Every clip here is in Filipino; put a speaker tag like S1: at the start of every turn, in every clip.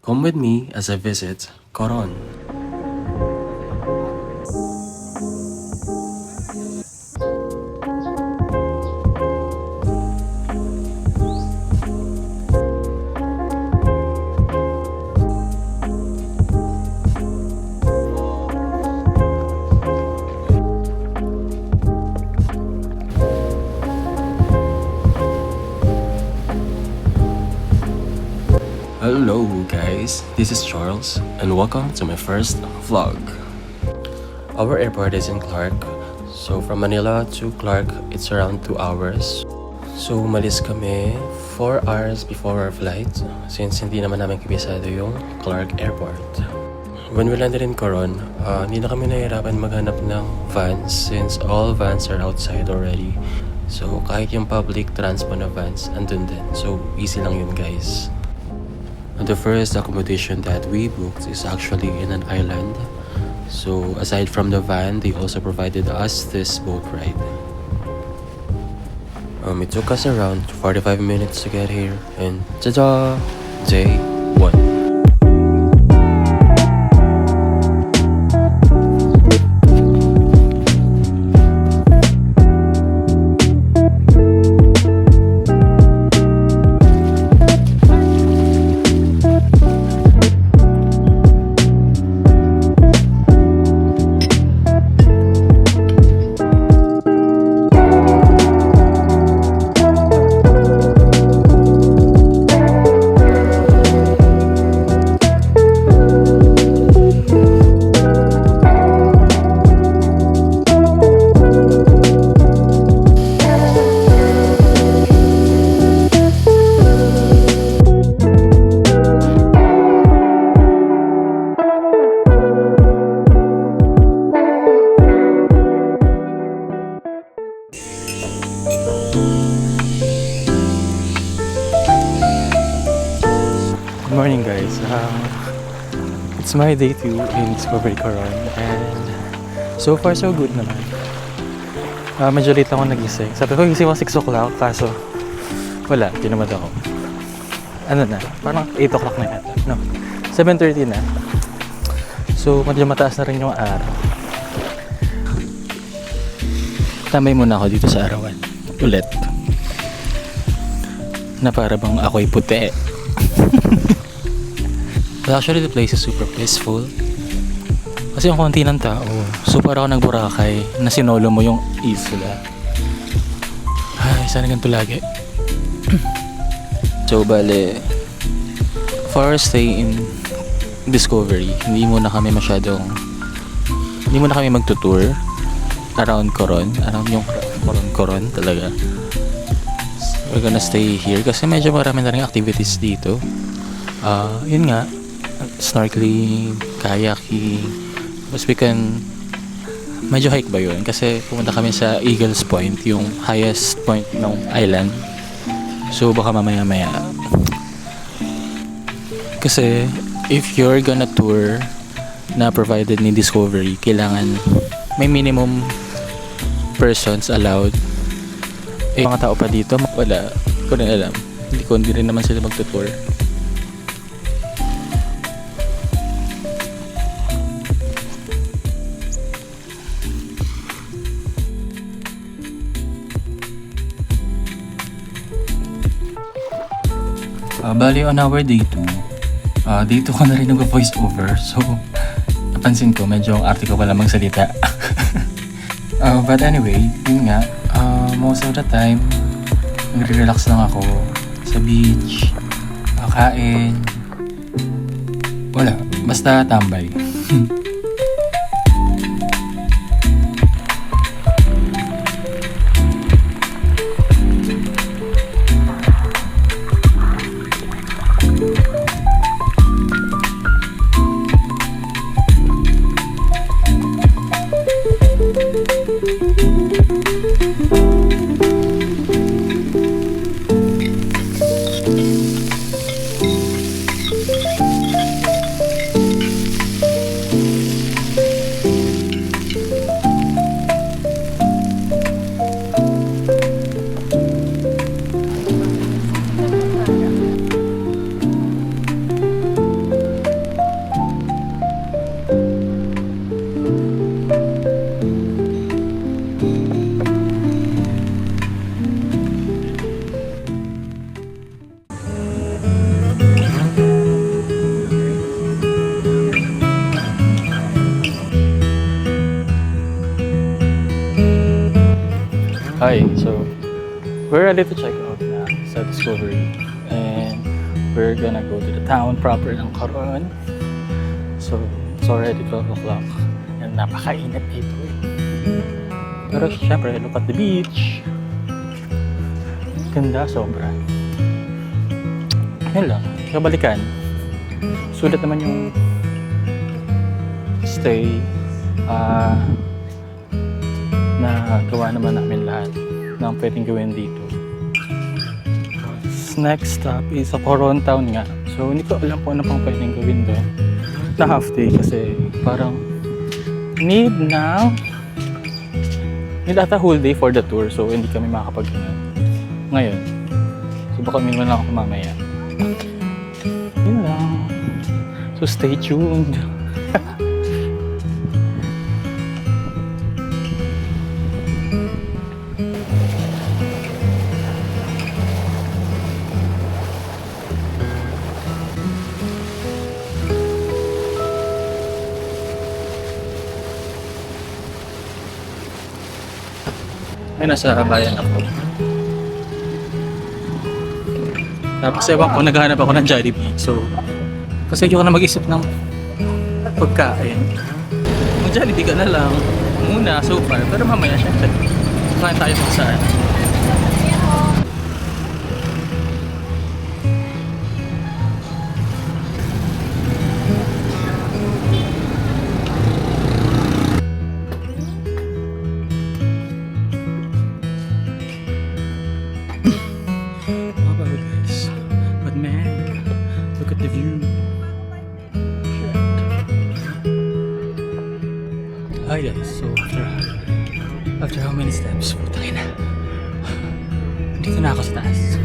S1: Come with me as I visit Coron. Hello guys, this is Charles and welcome to my first vlog. Our airport is in Clark, so from Manila to Clark it's around 2 hours. So umalis kami 4 hours before our flight since hindi naman namin kabisado yung Clark Airport. When we landed in Coron, hindi na kami nahihirapan maghanap ng vans since all vans are outside already. So kahit yung public transport na vans andun din, so easy lang yun guys. The first accommodation that we booked is actually in an island. So aside from the van, they also provided us this boat ride. It took us around 45 minutes to get here and ta-da! Day 1. Good morning guys, it's my day 2 in Discovery Coron and so far so good naman. Medyo late ako nagising. Sabi ko gising ako 6 o'clock kaso wala, tinamad ako. Ano na, parang 8 o'clock na yata. No, 7:30 na. So medyo mataas na rin yung araw. Tambay muna ako dito sa arawan ulit na para bang ako'y puti. But actually the place is super peaceful kasi yung konti ng tao, so para ako nagburakay na sinolo mo yung isla. Ay, sana ganito lagi. So bale, for our stay in Discovery, hindi muna kami magtutour around Coron, around yung Coron talaga. We're gonna stay here kasi medyo marami na rin activities dito. Yun nga, snorkeling, kayaking, tapos we can medyo hike ba yun kasi pumunta kami sa Eagles Point, yung highest point ng island. So baka mamaya kasi if you're gonna tour na provided ni Discovery, kailangan may minimum persons allowed. Mga tao pa dito, wala ko rin alam, hindi rin naman sila magtutour. Bali on our day 2, day 2 ko na rin nag-voice over, so napansin ko medyo ang arte ko pala magsalita. But anyway, yun nga, most of the time nagre-relax lang ako sa beach, kain, wala, basta tambay.
S2: Hi, so we're ready to check out na sa Discovery and we're gonna go to the town proper ng Coron. So it's already 12 o'clock and napakainit dito eh. Pero syempre, look at the beach. Ganda, sobra. Yun lang, kabalikan. Sulit naman yung stay. Na gawa naman namin lahat ng pwedeng gawin dito. Next stop is sa Coron Town nga. So hindi ko alam kung ano pang pwedeng gawin doon na half day kasi parang need ata whole day for the tour, so hindi kami makakapag ngayon. So baka minsan lang ako mamaya. Yun lang. So stay tuned. Ay, nasa bayan ako. Tapos ewan ko, naghahanap ako ng Jollibee. So, kasi ayoko na mag-isip ng pagkain. Mag Jollibee ka na lang muna so far. Pero mamaya syempre, kain tayo kung saan. Look at the view. Hi guys, so after how many steps? Putangin na. Dito na ako sa taas.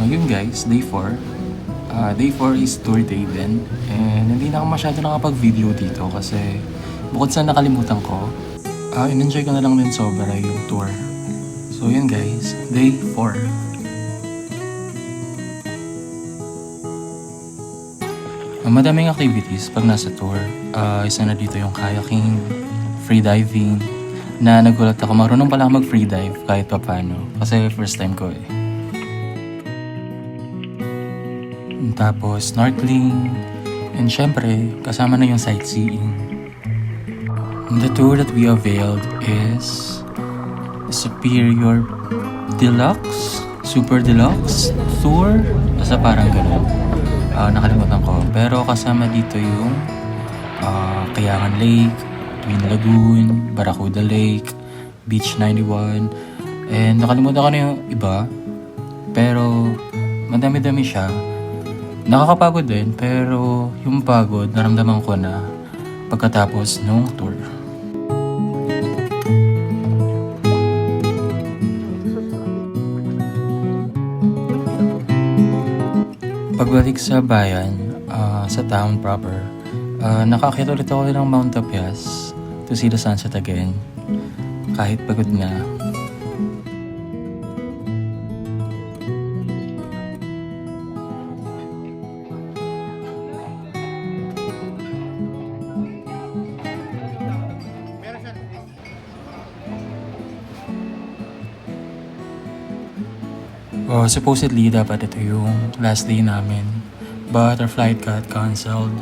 S2: Yun guys, day 4. Day 4 is tour day din. And hindi na ako masyado nakapag-video dito kasi bukod sa nakalimutan ko, in-enjoy ko na lang din sobra yung tour. So yun guys, day 4. Madaming activities pag nasa tour. Isa na dito yung kayaking, free diving, na nagulat ako marunong pala ako mag-free dive kahit pa paano. Kasi first time ko eh. Tapos snorkeling, and syempre kasama na yung sightseeing. The tour that we availed is Superior Deluxe, Super Deluxe Tour, basta parang ganun. Nakalimutan ko, pero kasama dito yung Kayangan Lake, Twin Lagoon, Barracuda Lake, Beach 91, and nakalimutan ko na yung iba, pero madami-dami siya. Nakakapagod din, pero yung pagod naramdaman ko na pagkatapos nung tour. Pagbalik sa bayan, sa town proper, nakakita ulit ako ng Mount Tapias to see the sunset again, kahit pagod na. Supposedly, dapat ito yung last day namin. But our flight got cancelled.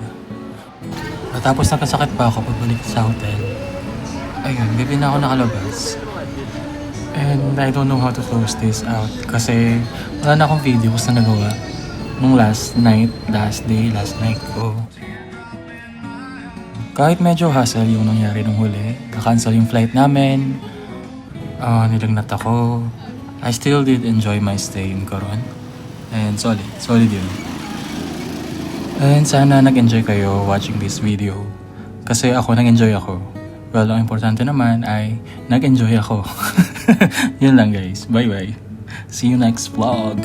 S2: Tapos nagkasakit pa ako pagbalik sa hotel. Ayun, gabi na ako nakalabas. And I don't know how to close this out. Kasi wala na akong videos na nagawa nung last night ko. Kahit medyo hassle yung nangyari nung huli, na-cancel yung flight namin, nilagnat ako, I still did enjoy my stay in Coron. And solid yun. And sana nag-enjoy kayo watching this video. Kasi ako, nag-enjoy ako. Well, ang importante naman ay nag-enjoy ako. Yun lang guys. Bye-bye. See you next vlog.